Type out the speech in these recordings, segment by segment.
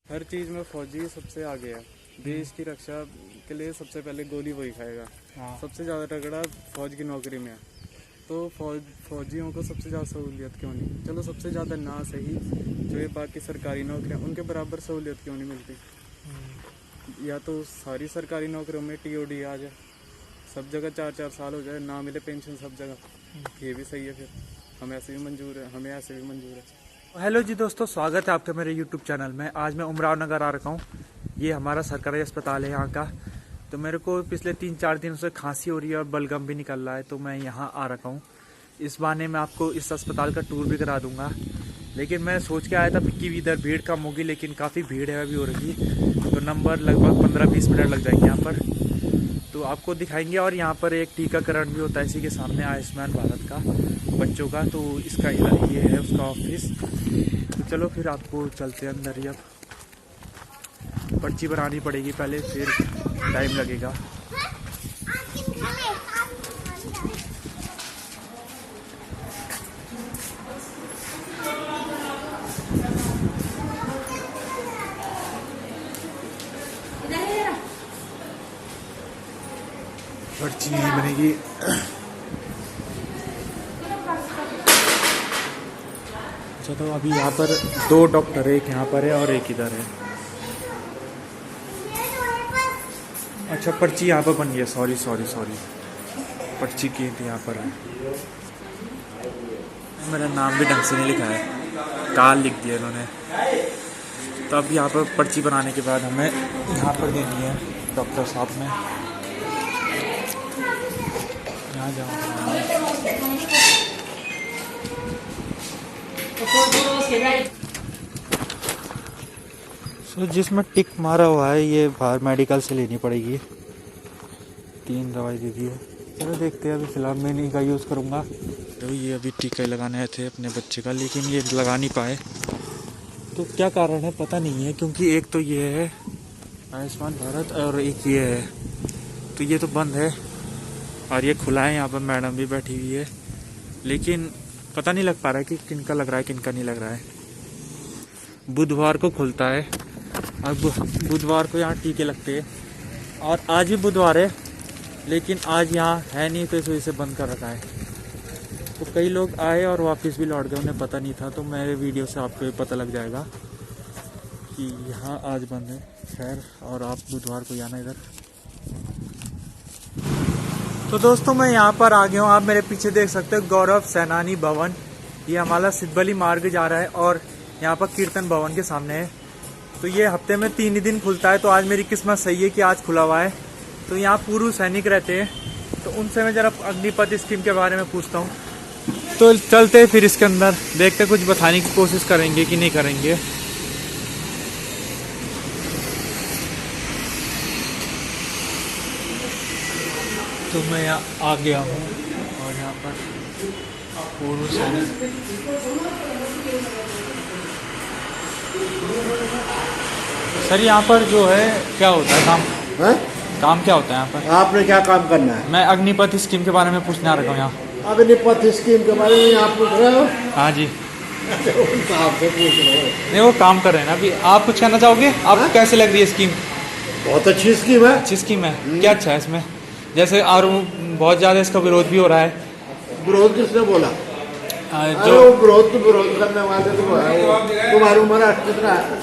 हर चीज़ में फौजी सबसे आगे है। देश की रक्षा के लिए सबसे पहले गोली वही खाएगा। हाँ। सबसे ज़्यादा तगड़ा फौज की नौकरी में है। तो फौजियों को सबसे ज़्यादा सहूलियत क्यों नहीं? चलो सबसे ज़्यादा ना सही, जो ये बाकी सरकारी नौकरियाँ उनके बराबर सहूलियत क्यों नहीं मिलती? या तो सारी सरकारी नौकरियों में TOD आ जाए, सब जगह 4-4 साल हो जाए, ना मिले पेंशन सब जगह, ये भी सही है। फिर हमें ऐसे भी मंजूर है, हमें ऐसे भी मंजूर है। हेलो जी दोस्तों, स्वागत है आपका मेरे यूट्यूब चैनल में। आज मैं उमराव नगर आ रखा हूँ। ये हमारा सरकारी अस्पताल है यहाँ का। तो मेरे को पिछले 3-4 दिनों से खांसी हो रही है और बलगम भी निकल रहा है, तो मैं यहाँ आ रखा हूँ। इस बहाने मैं आपको इस अस्पताल का टूर भी करा दूंगा। लेकिन मैं सोच के आया था कि इधर भीड़ कम होगी, लेकिन काफ़ी भीड़ है अभी हो रही। तो नंबर लगभग 15-20 मिनट लग जाएंगे यहाँ पर, तो आपको दिखाएंगे। और यहाँ पर एक टीकाकरण भी होता है इसी के सामने, आयुष्मान भारत का बच्चों का। तो इसका ये है उसका ऑफिस। तो चलो फिर आपको चलते हैं अंदर ही। अब पर्ची बनानी पड़ेगी पहले, फिर टाइम लगेगा। पर्ची नहीं बनेगी। चलो अभी यहाँ पर 2 डॉक्टर है, एक यहाँ पर है और एक इधर है। अच्छा, पर्ची यहाँ पर बन गई है। सॉरी पर्ची की थी यहाँ पर है। मेरा नाम भी ढंग से नहीं लिखा है, काल लिख दिया इन्होंने। तो अब यहाँ पर पर्ची बनाने के बाद हमें यहाँ पर देनी है डॉक्टर साहब में। यहाँ जाओ। तो जिसमें टिक मारा हुआ है ये बाहर मेडिकल से लेनी पड़ेगी। 3 दवाई दे दी है। चलो देखते हैं। अभी फिलहाल मैं इन्हीं का यूज़ करूँगा। तो ये अभी टीका लगाने आए थे अपने बच्चे का, लेकिन ये लगा नहीं पाए। तो क्या कारण है पता नहीं है, क्योंकि एक तो ये है आयुष्मान भारत और एक ये है, तो ये तो बंद है और ये खुला है। यहाँ पर मैडम भी बैठी हुई है, लेकिन पता नहीं लग पा रहा है कि किनका लग रहा है किनका नहीं लग रहा है। बुधवार को खुलता है और बुधवार को यहाँ टीके लगते हैं। और आज भी बुधवार है, लेकिन आज यहाँ है नहीं, तो इस वजह से बंद कर रखा है। तो कई लोग आए और वापस भी लौट गए, उन्हें पता नहीं था। तो मेरे वीडियो से आपको पता लग जाएगा कि यहाँ आज बंद है। खैर, और आप बुधवार को आना इधर। तो दोस्तों मैं यहाँ पर आ गया हूँ। आप मेरे पीछे देख सकते हो गौरव सेनानी भवन। ये हमारा सिद्धबली मार्ग जा रहा है और यहाँ पर कीर्तन भवन के सामने है। तो ये हफ्ते में 3 ही दिन खुलता है। तो आज मेरी किस्मत सही है कि आज खुला हुआ है। तो यहाँ पूर्व सैनिक रहते हैं, तो उनसे मैं जरा अग्निपथ स्कीम के बारे में पूछता हूँ। तो चलते हैं फिर इसके अंदर, देखते कुछ बताने की कोशिश करेंगे कि नहीं करेंगे। तो मैं यहाँ आ गया हूँ और यहाँ पर पूर्व सैनिक। सर यहाँ पर जो है क्या होता है काम? है? काम क्या होता है यहाँ पर? आपने क्या काम करना है? मैं अग्निपथ स्कीम के बारे में पूछने आ रखा हूँ यहाँ। अग्निपथ स्कीम के बारे में आप पूछ रहे हो? हाँ जी। आपसे पूछ रहे हो? नहीं, वो काम कर रहे हैं ना अभी। आप कुछ कहना चाहोगे? आपको कैसे लग रही है स्कीम? बहुत अच्छी स्कीम है। अच्छी स्कीम है। क्या अच्छा है इसमें? जैसे और बहुत ज़्यादा इसका विरोध भी हो रहा है। विरोध किसने बोला? जो विरोध करने वाले तो है। तुम्हारी उम्र कितना है?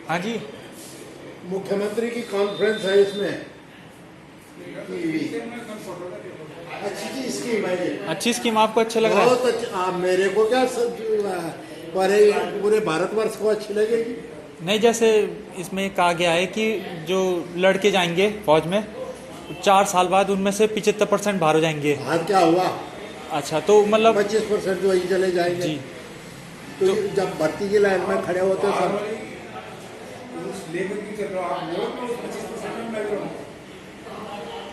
हाँ जी। मुख्यमंत्री की कॉन्फ्रेंस है इसमें। अच्छी स्कीम है ये। अच्छी स्कीम आपको अच्छा लग रहा है? बहुत अच्छा। मेरे को क्या पूरे भारतवर्ष को अच्छी लगेगी। नहीं, जैसे इसमें कहा गया है कि जो लड़के जाएंगे फौज में 4 साल बाद उनमें से 75% बाहर हो जाएंगे। बाहर क्या हुआ? अच्छा, तो मतलब 25% वही चले जाएंगे जी। तो जब भर्ती की लाइन में खड़े होते सब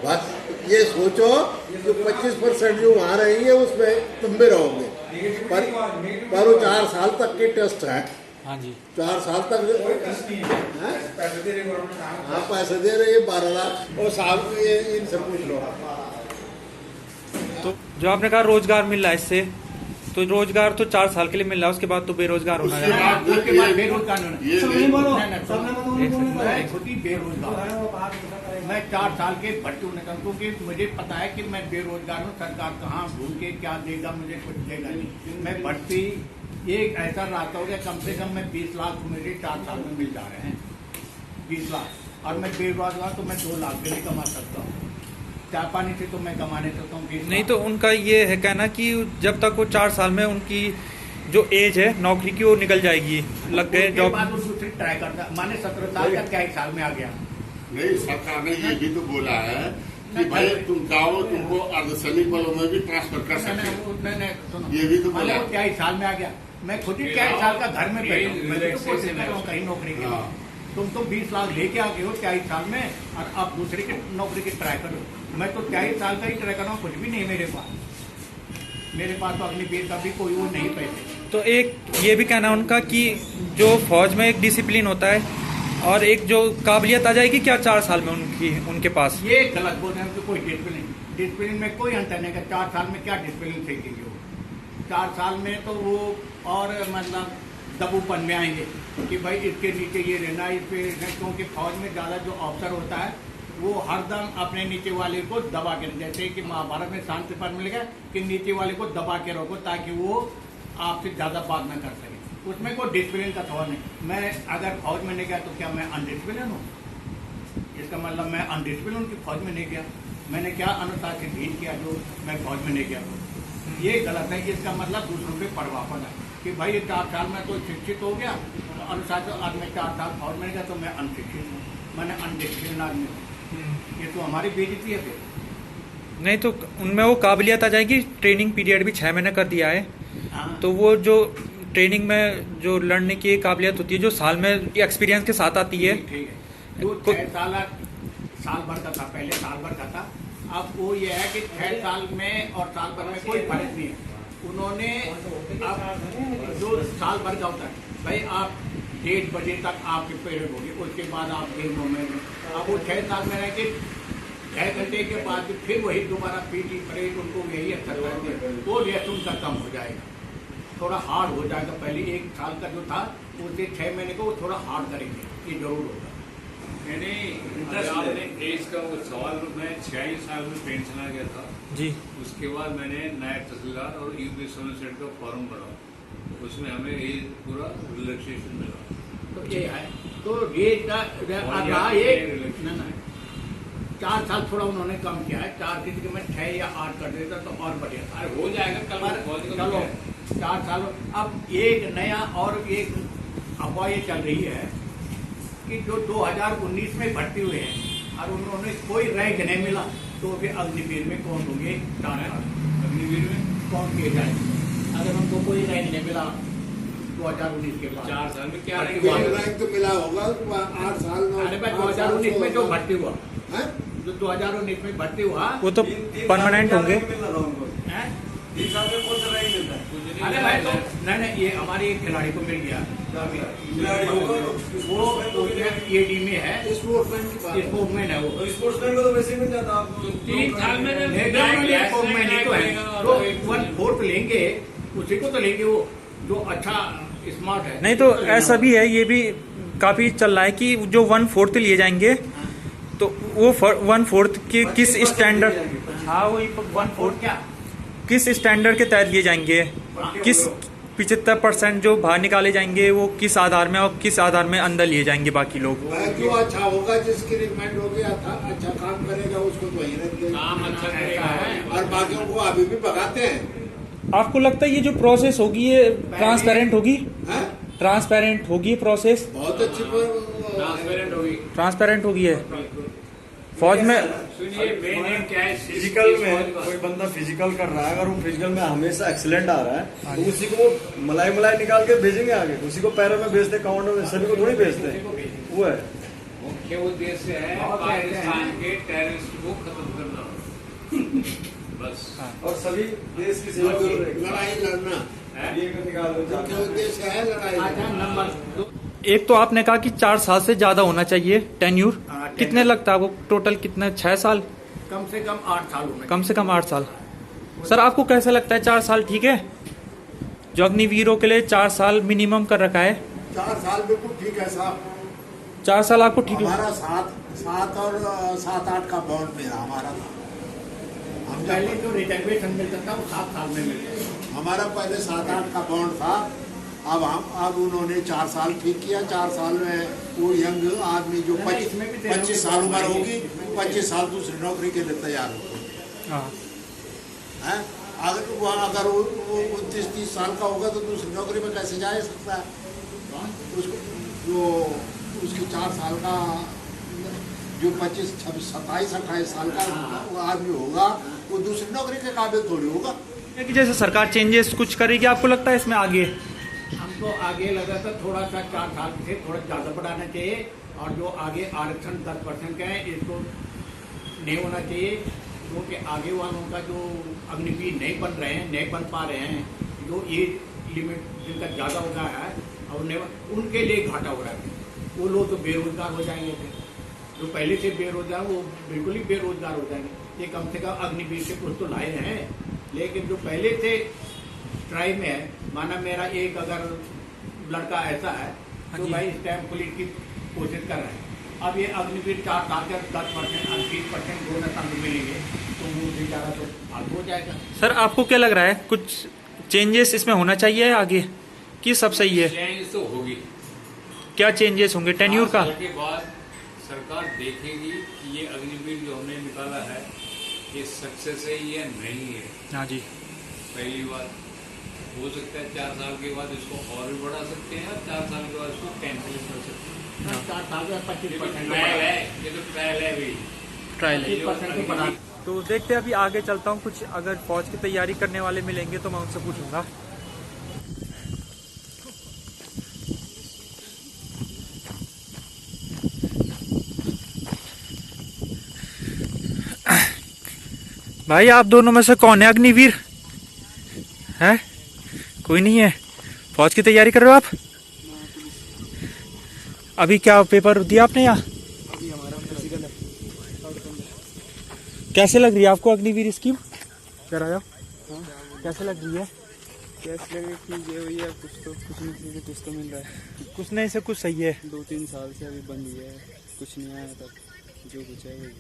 बात ये सोचो जो 25% जो वहाँ रहेंगे उसमें तुम भी रहोगे, पर वो 4 साल तक के टेस्ट है। हाँ जी। 4 साल तक हैं? हाँ पैसे दे रहे हैं 12 लाख। और साहब ये इनसे पूछ लो। तो जो आपने कहा रोजगार मिल रहा है इससे, तो रोजगार तो 4 साल के लिए मिल रहा है, उसके बाद तो बेरोजगार होना है। उसके बाद बेरोजगार होना। ये मैं खुद ही बेरोजगार, मैं 4 साल के भर्ती होने का, क्योंकि मुझे पता है कि मैं बेरोजगार हूँ। सरकार कहाँ ढूंढ के क्या देगा, मुझे कुछ देगा नहीं। मैं भर्ती एक ऐसा रास्ता हो गया, कम से कम मैं 20 लाख मुझे 4 साल में मिल जा रहे हैं, 20 लाख। और मैं बेरोजगार तो मैं 2 लाख भी नहीं कमा सकता हूँ। चाय पानी से तो मैं कमा नहीं सकता हूँ। नहीं तो उनका ये है कहना कि जब तक वो 4 साल में उनकी जो एज है नौकरी की वो निकल जाएगी, लग गए जॉब। बाद वो दूसरी ट्राई करता, माने 17 साल का क्या 1 साल में आ गया। नहीं, सरकार ने ये भी तो बोला है कि भाई तुम चाहो तुमको अर्धसैनिक बलों में भी ट्रांसफर कर सकते हो। ये भी तो बोला। 23 साल में आ गया। मैं खुद ही 23 साल का घर में बैठा हूँ, मैं तो कोशिश कर रहा हूँ कहीं नौकरी के लिए। तुम तो 20 लाख लेके आ गए हो 23 साल में, और आप दूसरे की नौकरी की ट्राई करो। मैं तो 23 साल का ही ट्राई कर रहा हूँ, कुछ भी नहीं मेरे पास तो अग्निवीर का भी कोई वो नहीं पैसे। तो एक ये भी कहना है उनका कि जो फौज में एक डिसिप्लिन होता है और एक जो काबिलियत आ जाएगी क्या 4 साल में उनके पास। ये गलत बोल रहे हैं कि कोई डिसिप्लिन में कोई अंतर नहीं है। 4 साल में क्या डिसिप्लिन सीखेंगे वो। 4 साल में तो वो और मतलब दबूपन में आएंगे कि भाई इसके नीचे ये रहना, इस पे रहना। क्योंकि फौज में ज़्यादा जो अफसर होता है वो हरदम अपने नीचे वाले को दबा के, जैसे कि महाभारत में शांति पर मिलेगा कि नीचे वाले को दबा के रखो ताकि वो आपसे ज़्यादा बात ना कर सके। उसमें कोई डिसिप्लिन का सवाल नहीं। मैं अगर फौज में नहीं गया तो क्या मैं अनडिसिप्लिन हूँ? इसका मतलब मैं अनडिसिप्लिन की फौज में नहीं गया। मैंने क्या अनुशासित नहीं किया जो मैं फौज में नहीं गया? ये गलत है। इसका मतलब दूसरों पे परवापन है कि भाई ये 4 साल में तो शिक्षित हो गया, अनुशासित। आज मैं 4 साल फौज में गया तो मैं अनशिक्षित हूँ, मैंने अनडिसिप्लिन आदमी हूँ। ये तो हमारी बेइज्जती है फिर। नहीं तो उनमें वो काबिलियत आ जाएगी। ट्रेनिंग पीरियड भी 6 महीने कर दिया है। हाँ। तो वो जो ट्रेनिंग में जो लड़ने की काबिलियत होती है जो साल में एक्सपीरियंस के साथ आती है। ठीक है। तो 6 साल भर का था, पहले साल भर का था। अब वो ये है कि 6 साल में और साल भर में कोई फर्क नहीं है। उन्होंने अब जो साल भर का होता है, भाई आप 1:30 बजे तक आपकी पीरियड होगी, उसके बाद आप गेमों में। अब वो 6 साल में रह के 6 घंटे के बाद फिर वही दोबारा पीटी परेड उनको यही अच्छा करेंगे, वो रिएक्शन उनका कम हो जाएगा, थोड़ा हार्ड हो जाएगा। पहले 1 साल का जो था उससे 6 महीने को वो थोड़ा हार्ड करेंगे, ये जरूर होगा। आपने एज का वो सवाल, मैं 46 साल में पेंशन आ गया था जी। उसके बाद मैंने नायब तहसीलदार और यूपी सोलर का फॉर्म भरा, उसमें हमें एज पूरा रिलैक्सेशन मिला। तो ये है, तो एज का रहा एक ना 4 साल थोड़ा उन्होंने कम किया है। 4 की जगह मैं 6 या 8 कर देता तो और बढ़िया था। अरे हो जाएगा कल। चलो 4 साल। अब एक नया और एक अफवाह ये चल रही है कि जो 2019 में भर्ती हुए हैं और उन्होंने कोई रैंक नहीं मिला तो फिर अग्निवीर में कौन होंगे? अग्निवीर में कौन किए जाए अगर उनको कोई रैंक नहीं मिला 2019 के बाद? 4 साल में क्या रैंक तो मिला होगा 8 साल में। अरे भाई 2019 में जो भर्ती हुआ, हैं? जो 2019 में भर्ती हुआ वो तो परमानेंट होंगे। हैं? अरे भाई तो नहीं, ये हमारे एक खिलाड़ी को मिल गया, वो ईडी में है, स्पोर्ट्समैन है वो। स्पोर्ट्समैन को तो वैसे ही मिल जाता आपको। 3 साल में स्पोर्ट्समैन ही तो है, तो 1/4 लेंगे, उसी को तो लेंगे वो जो अच्छा स्मार्ट है। नहीं तो ऐसा भी है, ये भी काफी चल रहा है कि जो 1/4 लिए जाएंगे तो वो 1/4 के किस स्टैंडर्ड, हाँ वही 1/4 क्या किस स्टैंडर्ड के तहत लिए जाएंगे, किस 75% जो बाहर निकाले जाएंगे वो किस आधार में और किस आधार में अंदर लिए जाएंगे बाकी लोग। जो अच्छा होगा, जिसकी रिकमेंड होगी, अच्छा काम करेगा उसको तो वही रखेंगे, काम अच्छा करेगा और बाकियों को अभी भी भगाते हैं। आपको लगता है ये जो प्रोसेस होगी ये ट्रांसपेरेंट होगी? हैं? ट्रांसपेरेंट होगी प्रोसेस? बहुत अच्छी ट्रांसपेरेंट होगी। ट्रांसपेरेंट होगी है फौज में। सुनिए मेन एम क्या है, फिजिकल में कोई बंदा फिजिकल कर रहा है, अगर वो फिजिकल में हमेशा एक्सीलेंट आ रहा है तो उसी को मलाई निकाल के भेजेंगे आगे, उसी को पैरों में भेजते, काउंटर में, सभी को थोड़ी भेजते हैं। वो है मुख्य उद्देश्य है पाकिस्तान के टेररिस्ट को खत्म करना बस। और सभी देश की सेवा कर रहे हैं। लड़ाई लड़ना है? ये निकाल दो। मुख्य उद्देश्य है लड़ाई अच्छा लड़ना। नंबर एक तो आपने कहा कि 4 साल से ज्यादा होना चाहिए टेन्यूर, हाँ, tenure। कितने लगता है आपको टोटल, कितने 6 साल, कम से कम 8 साल होना कम से कम 8 साल। सर आपको कैसा लगता है 4 साल ठीक है? जो अग्निवीरों के लिए 4 साल मिनिमम कर रखा है, 4 साल बिल्कुल ठीक है साहब। 4 साल आपको ठीक लग- हमारा 7 और 7-8 का बॉन्ड मेरा हमारा था। हम पहले जब जो रिजर्वेशन मिलता था वो 7 साल में मिलता हमारा पहले 7-8 का बॉन्ड था। अब उन्होंने 4 साल ठीक किया। 4 साल में वो यंग आदमी जो नहीं, इसमें भी 25 साल उम्र होगी, इसमें भी 25 साल दूसरी नौकरी के लिए तैयार होगी। हाँ हैं? अगर वो 29-30 साल का होगा तो दूसरी नौकरी में कैसे जा सकता है? उसको जो उसकी 4 साल का जो 25, 26, 27, 28 साल का वो आदमी होगा वो दूसरी नौकरी के काबिल थोड़ी होगा। कि जैसे सरकार चेंजेस कुछ करेगी, आपको लगता है इसमें आगे? हमको आगे लगा था थोड़ा सा 4 साल से थोड़ा ज़्यादा बढ़ाना चाहिए, और जो आगे आरक्षण 10% का है इसको नहीं होना चाहिए, क्योंकि आगे वालों का जो अग्निवीर नहीं बन रहे हैं, नहीं बन पा रहे हैं, जो एज लिमिट जिनका ज़्यादा हो गया है और उनके लिए घाटा हो रहा है। वो लोग तो बेरोजगार हो जाएंगे फिर, जो पहले से बेरोजगार वो बिल्कुल ही बेरोजगार हो जाएंगे। ये कम से कम अग्निवीर से कुछ तो लाए हैं, लेकिन जो पहले से ट्राई में है, माना मेरा एक अगर लड़का ऐसा है तो जी। भाई इस टाइम पुलिस की कोशिश कर रहे हैं। अब ये अग्निवीर 4 साल का 10% 20% 2 साल में मिलेंगे तो वो बेचारा तो फालतू हो जाएगा। सर आपको क्या लग रहा है, कुछ चेंजेस इसमें होना चाहिए आगे कि सब सही है? चेंज तो होगी। क्या चेंजेस होंगे टेन्यूर 4 का? साल के बाद सरकार देखेगी कि ये अग्निवीर जो हमने निकाला है ये सक्सेस है या नहीं है। हाँ जी। पहली बात हो सकता है 4 साल के बाद इसको और भी बढ़ा सकते हैं, और 4 साल के बाद इसको कैंसिल कर सकते हैं। 4 साल में 25% ट्रायल है, ये तो ट्रायल है भी। ट्रायल है। 25% तो बढ़ा। तो देखते हैं, अभी आगे चलता हूँ, कुछ अगर फौज की तैयारी करने वाले मिलेंगे तो मैं उनसे पूछूंगा। भाई आप दोनों में से कौन है अग्निवीर? है कोई नहीं है? फौज की तैयारी कर रहे हो आप? अभी क्या पेपर दिया आपने यहाँ? अभी हमारा फिजिकल है। कैसे लग रही है आपको अग्निवीर स्कीम? कराया कैसे लग रही है? कैसे लगे कि ये हुई है, कुछ नहीं से कुछ तो मिल रहा है। कुछ नहीं से कुछ सही है। 2-3 साल से अभी बंद हुआ है, कुछ नहीं आया तब, जो कुछ है वही।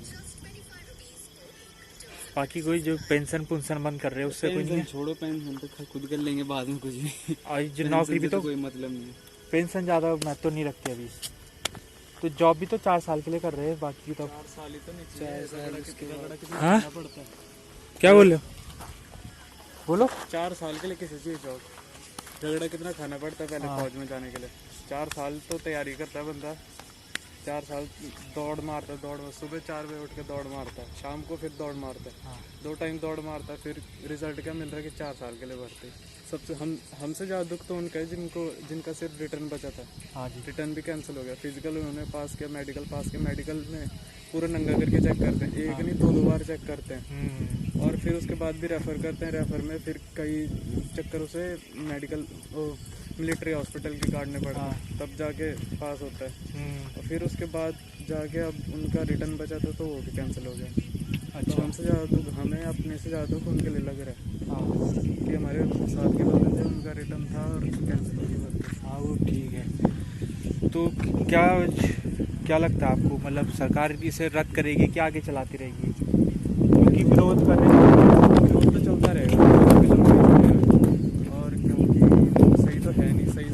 बाकी कोई जो पेंशन पुंशन बंद कर रहे हैं उससे कोई नहीं है? छोड़ो, पेंशन तो खुद कर लेंगे बाद में, कुछ नहीं। और जो नौकरी भी पेंशन से तो कोई मतलब नहीं है। पेंशन ज़्यादा महत्व नहीं रखती अभी, तो जॉब भी तो 4 साल के लिए कर रहे हैं, बाकी तो 4 साल ही तो नहीं, 4 साल उसके बाद कितना हाँ? खाना पड़ता है। क्या बोल रहे हो? बोलो। 4 साल के लिए किसी चीज़ जॉब, झगड़ा कितना खाना पड़ता है पहले हाँ। फौज में जाने के लिए। 4 साल तो तैयारी करता है बंदा, 4 साल दौड़ मारता है, दौड़ सुबह 4 बजे उठ के दौड़ मारता है, शाम को फिर दौड़ मारता है, 2 टाइम दौड़ मारता है, फिर रिजल्ट क्या मिल रहा है कि 4 साल के लिए भर्ती। सबसे हमसे ज़्यादा दुख तो उनका है जिनका सिर्फ रिटर्न बचा था। हाँ जी। रिटर्न भी कैंसिल हो गया। फिजिकल उन्होंने पास किया, मेडिकल पास किया, मेडिकल में पूरा नंगा करके चेक करते हैं, एक नहीं 2-2 बार चेक करते हैं, और फिर उसके बाद भी रेफ़र करते हैं। रेफ़र में फिर कई चक्करों से मेडिकल मिलिट्री हॉस्पिटल की काटने पड़ते हैं, तब जाके पास होता है। और फिर उसके बाद जाके अब उनका रिटर्न बचा था तो वो भी कैंसिल हो गया। तो हमसे ज़्यादा दुख हमें, अपने से ज़्यादा दुख उनके लिए लग रहा है कि हमारे साथ के बंदे थे, उनका रिटर्न था और कैंसिल हो गया। हाँ वो ठीक है। तो क्या लगता है आपको, मतलब सरकार इसे रद्द करेगी कि आगे चलाती रहेगी? क्योंकि विरोध कर रहे हैं, विरोध तो चलता रहेगा, और क्योंकि सही तो है नहीं। सही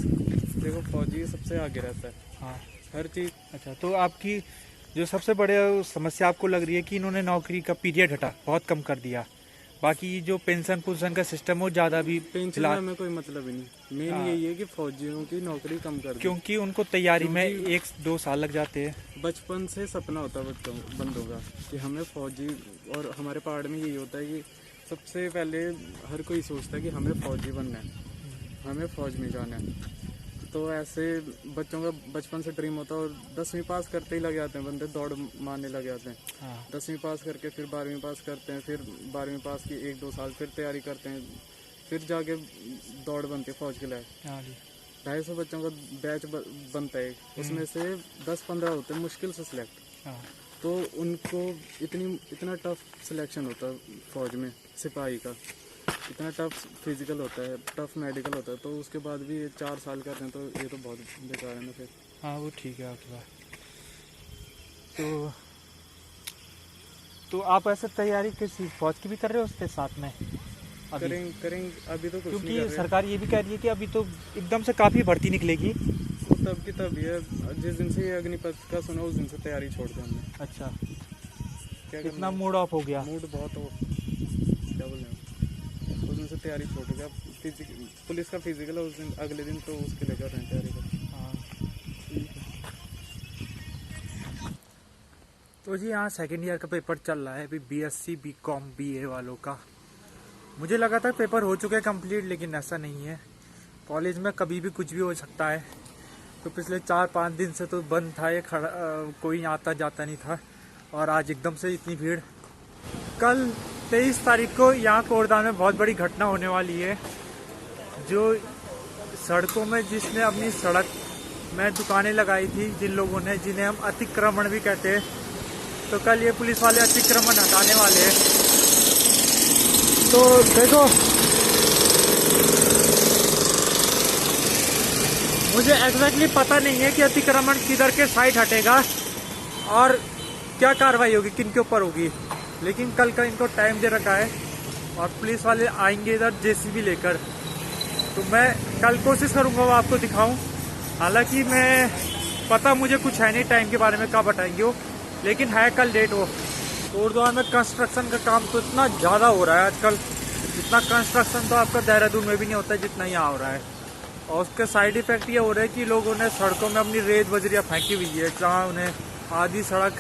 देखो, फौजी सबसे आगे रहता है हाँ। हर चीज़। अच्छा, तो आपकी जो सबसे बड़ी समस्या आपको लग रही है कि इन्होंने नौकरी का पीरियड बहुत कम कर दिया, बाकी जो पेंशन पुंशन का सिस्टम हो ज़्यादा भी पेंशन में हमें कोई मतलब ही नहीं। मेन हाँ। यही है कि फौजियों की नौकरी कम कर दी। क्योंकि उनको तैयारी में क्योंकि 1-2 साल लग जाते हैं। बचपन से सपना होता है बंदों का कि हमें फौजी, और हमारे पहाड़ में यही होता है कि सबसे पहले हर कोई सोचता है कि हमें फौजी बनना है, हमें फौज में जाना है। तो ऐसे बच्चों का बचपन से ड्रीम होता है, और 10वीं पास करते ही लग जाते हैं बंदे, दौड़ मारने लग जाते हैं। हाँ। 10वीं पास करके फिर 12वीं पास करते हैं, फिर 12वीं पास की 1-2 साल फिर तैयारी करते हैं, फिर जाके दौड़ बनती है फौज के लिए। हाँ जी। 250 बच्चों का बैच बनता है, उसमें से 10-15 होते हैं मुश्किल से सिलेक्ट। हाँ। तो उनको इतना टफ सिलेक्शन होता है फौज में, सिपाही का इतना टफ फिजिकल होता है, टफ मेडिकल होता है, तो उसके बाद भी ये 4 साल करते हैं, तो ये तो बहुत बेकार है ना फिर। हाँ वो ठीक है आपकी बात। तो आप ऐसे तैयारी किसी फौज की भी कर रहे हो उसके साथ में अभी? करेंगे अभी तो कुछ नहीं कर क्योंकि रहे। सरकार ये भी कह रही है कि अभी तो एकदम से काफ़ी भर्ती निकलेगी। वो तब की तब है, जिस दिन से ये अग्निपथ का सुना उस दिन से तैयारी छोड़ दी हमने। अच्छा, क्या इतना मूड ऑफ हो गया? मूड बहुत हो, क्या बोल रहे हैं, उस दिन से तैयारी छोड़ गया। पुलिस का फिजिकल है उस दिन, अगले दिन तो उसके लेकर रहे हैं तैयारी कर। हाँ ठीक है। तो जी यहाँ सेकेंड ईयर का पेपर चल रहा है अभी, BSc BCom BA वालों का। मुझे लगा था पेपर हो चुके हैं कंप्लीट, लेकिन ऐसा नहीं है। कॉलेज में कभी भी कुछ भी हो सकता है। तो पिछले 4-5 दिन से तो बंद था ये, कोई आता जाता नहीं था, और आज एकदम से इतनी भीड़। कल 23 तारीख को यहाँ कोरदान में बहुत बड़ी घटना होने वाली है। जो सड़कों में जिसने अपनी सड़क में दुकानें लगाई थी, जिन लोगों ने, जिन्हें हम अतिक्रमण भी कहते हैं, तो कल ये पुलिस वाले अतिक्रमण हटाने वाले हैं। तो देखो, मुझे एग्जैक्टली पता नहीं है कि अतिक्रमण किधर के साइड हटेगा और क्या कार्रवाई होगी, किन के ऊपर होगी, लेकिन कल का इनको टाइम दे रखा है और पुलिस वाले आएंगे इधर JCB लेकर। तो मैं कल कोशिश करूंगा वो आपको दिखाऊं। हालांकि मैं पता मुझे कुछ है नहीं टाइम के बारे में, कब हटाएंगे वो, लेकिन है कल डेट वो। कोटद्वार में कंस्ट्रक्शन का काम तो इतना ज़्यादा हो रहा है आजकल, इतना कंस्ट्रक्शन तो आपका देहरादून में भी नहीं होता जितना यहाँ हो रहा है। और उसके साइड इफेक्ट ये हो रहा है कि लोगों ने सड़कों में अपनी रेत बजरियाँ फेंकी हुई है, जहाँ उन्हें आधी सड़क,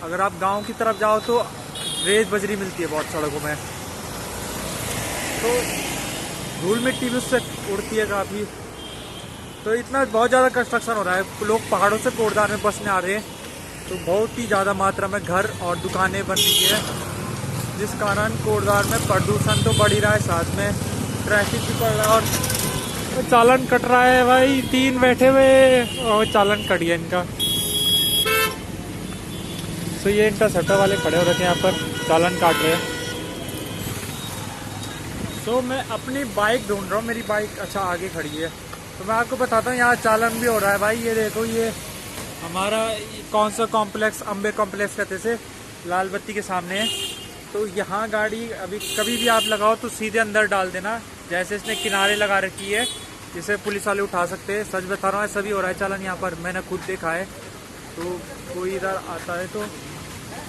अगर आप गांव की तरफ जाओ तो रेत बजरी मिलती है बहुत सड़कों में, तो धूल मिट्टी भी उससे उड़ती है काफ़ी। तो इतना बहुत ज़्यादा कंस्ट्रक्शन हो रहा है, लोग पहाड़ों से कोटद्वार में बसने आ रहे हैं, तो बहुत ही ज़्यादा मात्रा में घर और दुकानें बन रही है, जिस कारण कोटद्वार में प्रदूषण तो बढ़ ही रहा है, साथ में ट्रैफिक भी बढ़ रहा है और चालान कट रहा है भाई। 3 बैठे हुए और चालान कट गया इनका। तो ये इंटरसेप्टर वाले खड़े हो रखे हैं यहाँ पर, चालान काट रहे हैं। तो मैं अपनी बाइक ढूंढ रहा हूँ, मेरी बाइक अच्छा आगे खड़ी है, तो मैं आपको बताता हूँ यहाँ चालान भी हो रहा है भाई। ये देखो, ये हमारा कौन सा कॉम्प्लेक्स, अम्बे कॉम्प्लेक्स कहते से, लाल बत्ती के सामने है। तो यहाँ गाड़ी अभी कभी भी आप लगाओ तो सीधे अंदर डाल देना, जैसे इसने किनारे लगा रखी है जिसे पुलिस वाले उठा सकते हैं। सच बता रहा हूँ, ऐसा भी हो रहा है चालान यहाँ पर, मैंने खुद देखा है। तो कोई इधर आता है तो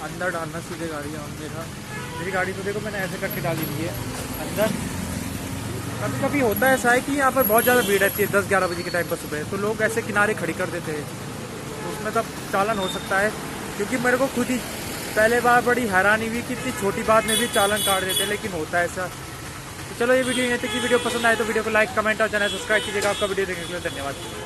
अंदर डालना सीधे गाड़ी। देखा मेरी गाड़ी तो देखो, मैंने ऐसे करके डाली हुई है अंदर। कभी कभी होता है ऐसा है कि यहाँ पर बहुत ज़्यादा भीड़ रहती है 10-11 बजे के टाइम पर सुबह, तो लोग ऐसे किनारे खड़ी कर देते हैं, तो उसमें तब चालान हो सकता है। क्योंकि मेरे को खुद ही पहले बार बड़ी हैरानी हुई कि इतनी छोटी बात में भी चालान काट देते हैं, लेकिन होता है ऐसा। तो चलो, ये वीडियो यहाँ तक की वीडियो पसंद आए तो वीडियो को लाइक, कमेंट और चैनल सब्सक्राइब कीजिएगा। आपका वीडियो देखने के लिए धन्यवाद।